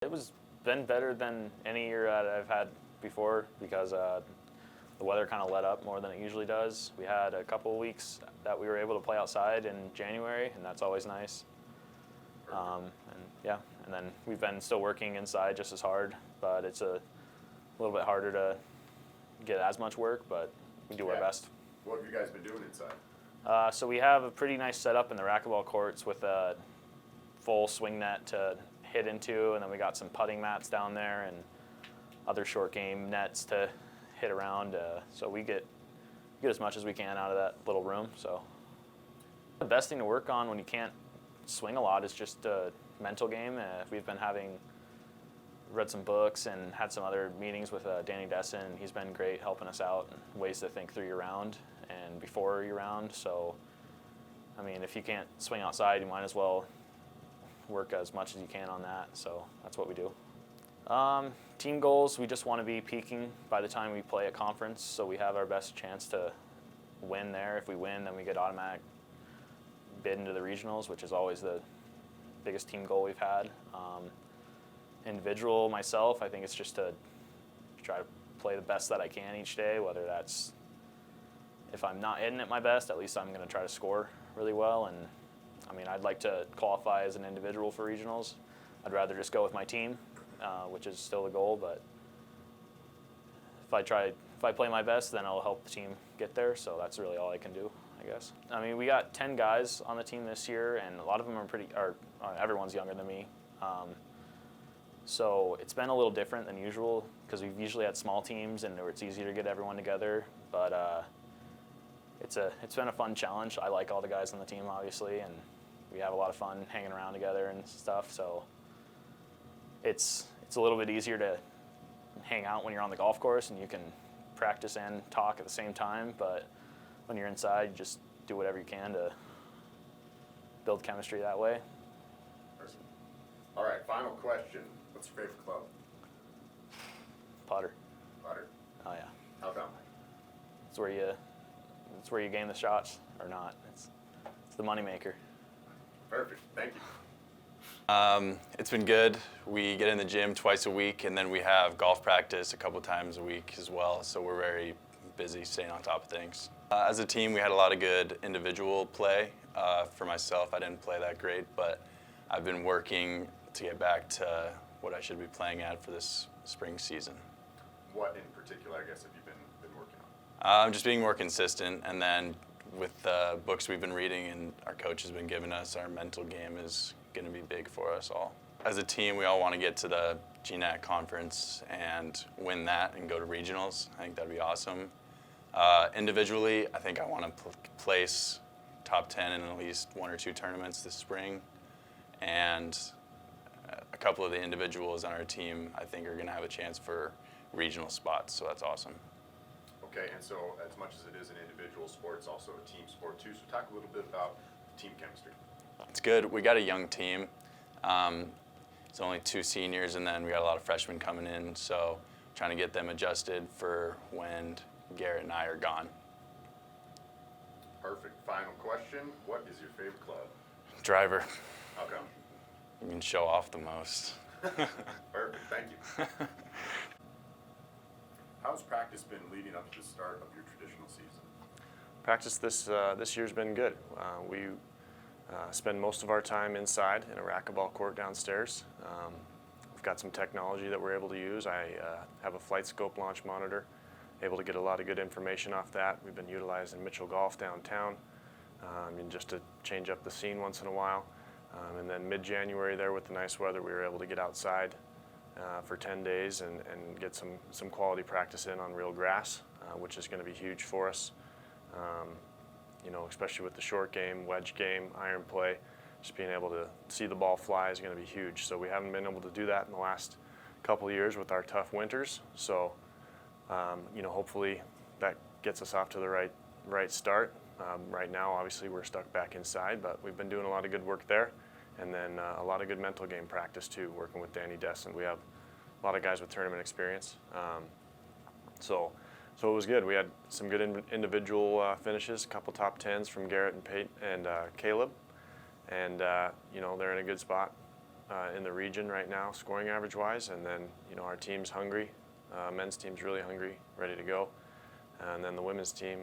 It was been better than any year that I've had before because the weather kind of let up more than it usually does. We had a couple of weeks that we were able to play outside in January, and that's always nice. And then we've been still working inside just as hard, but it's a little bit harder to get as much work, but we do our best. What have you guys been doing inside? So we have a pretty nice setup in the racquetball courts with a full swing net to hit into, and then we got some putting mats down there and other short game nets to hit around. So we get as much as we can out of that little room. So the best thing to work on when you can't swing a lot is just a mental game. We've been read some books and had some other meetings with Danny Dessen. He's been great helping us out, ways to think through your round and before your round. So, I mean, if you can't swing outside, you might as well work as much as you can on that. So that's what we do. Team goals, we just want to be peaking by the time we play at conference, so we have our best chance to win there. If we win, then we get automatic bid into the regionals, which is always the biggest team goal we've had. Individual, myself, I think it's just to try to play the best that I can each day, whether that's, if I'm not hitting it my best, at least I'm going to try to score really well. And I mean, I'd like to qualify as an individual for regionals. I'd rather just go with my team, which is still the goal, but if I play my best, then I'll help the team get there, so that's really all I can do, I guess. I mean, we got 10 guys on the team this year, and a lot of them everyone's younger than me. So it's been a little different than usual because we've usually had small teams and it's easier to get everyone together, but it's been a fun challenge. I like all the guys on the team, obviously, and we have a lot of fun hanging around together and stuff, so it's a little bit easier to hang out when you're on the golf course and you can practice and talk at the same time, but when you're inside, you just do whatever you can to build chemistry that way. All right, final question. What's your favorite club? Putter. Putter? Oh yeah. How come? It's where you game the shots or not. It's the moneymaker. Perfect. Thank you. It's been good. We get in the gym twice a week, and then we have golf practice a couple times a week as well, so we're very busy staying on top of things. As a team, we had a lot of good individual play. For myself, I didn't play that great, but I've been working to get back to what I should be playing at for this spring season. What in particular, I guess, have you been working on? Just being more consistent, and then with the books we've been reading and our coach has been giving us, our mental game is going to be big for us all. As a team, we all want to get to the GNAC conference and win that and go to regionals. I think that'd be awesome. Individually, I think I want to place top 10 in at least one or two tournaments this spring, and a couple of the individuals on our team I think are going to have a chance for regional spots, so that's awesome. Okay, and so as much as it is an individual sport, it's also a team sport too, so talk a little bit about team chemistry. It's good. We got a young team. It's only 2 seniors, and then we got a lot of freshmen coming in, so trying to get them adjusted for when Garrett and I are gone. Perfect. Final question. What is your favorite club? Driver. How come? You can show off the most. Perfect. Thank you. How's practice been leading up to the start of your traditional season? Practice this year's been good. We spend most of our time inside in a racquetball court downstairs. We've got some technology that we're able to use. I have a flight scope launch monitor, able to get a lot of good information off that. We've been utilizing Mitchell Golf downtown and just to change up the scene once in a while. And then mid-January there with the nice weather, we were able to get outside for 10 days and get some quality practice in on real grass, which is going to be huge for us. You know, especially with the short game, wedge game, iron play, just being able to see the ball fly is going to be huge. So we haven't been able to do that in the last couple of years with our tough winters. So, you know, hopefully that gets us off to the right start. Right now, obviously, we're stuck back inside, but we've been doing a lot of good work there. And then a lot of good mental game practice too, working with Danny Dessen. We have a lot of guys with tournament experience. So it was good. We had some good individual finishes, a couple top 10s from Garrett and Caleb. And, you know, they're in a good spot in the region right now, scoring average wise, and then our team's hungry. Men's team's really hungry, ready to go, and then the women's team.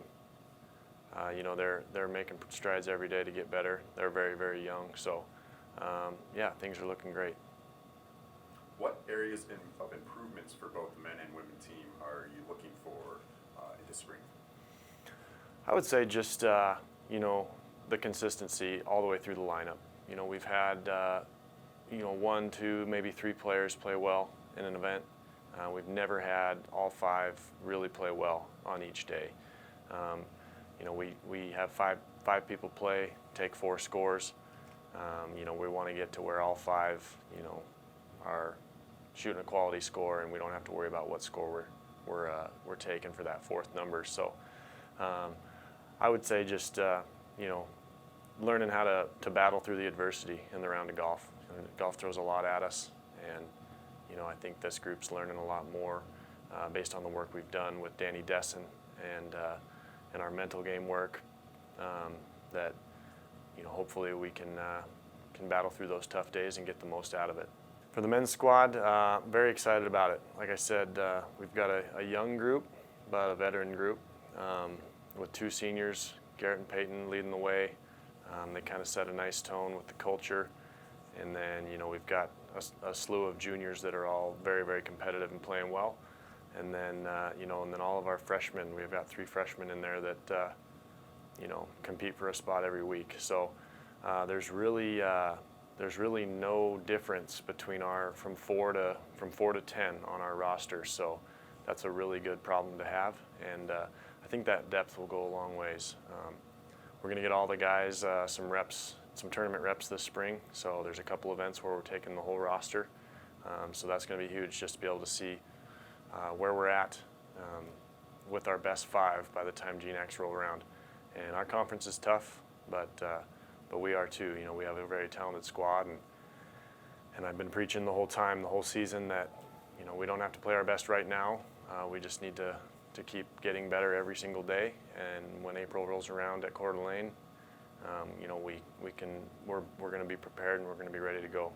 They're making strides every day to get better. They're very, very young, so yeah, things are looking great. What areas of improvements for both the men and women team are you looking for in the spring? I would say just the consistency all the way through the lineup. We've had 1, 2, maybe 3 players play well in an event. We've never had all 5 really play well on each day. We have five people play, take 4 scores. We want to get to where all 5 are shooting a quality score, and we don't have to worry about what score we're taking for that 4th number. So I would say just learning how to battle through the adversity in the round of golf. Golf throws a lot at us, and I think this group's learning a lot more based on the work we've done with Danny Dessen and our mental game work. That hopefully we can battle through those tough days and get the most out of it. For the men's squad, very excited about it. Like I said, we've got a young group, but a veteran group with 2 seniors, Garrett and Peyton, leading the way. They kind of set a nice tone with the culture. And then, we've got a slew of juniors that are all very, very competitive and playing well. And then, and then all of our freshmen, we've got 3 freshmen in there that, compete for a spot every week. So there's really no difference between from 4 to 10 on our roster. So that's a really good problem to have. And I think that depth will go a long ways. We're going to get all the guys some tournament reps this spring. So there's a couple events where we're taking the whole roster. So that's going to be huge, just to be able to see where we're at with our best 5 by the time GNACs roll around. And our conference is tough, but we are too. We have a very talented squad, and I've been preaching the whole season that we don't have to play our best right now. We just need to keep getting better every single day. And when April rolls around at Coeur d'Alene, we're going to be prepared and we're going to be ready to go.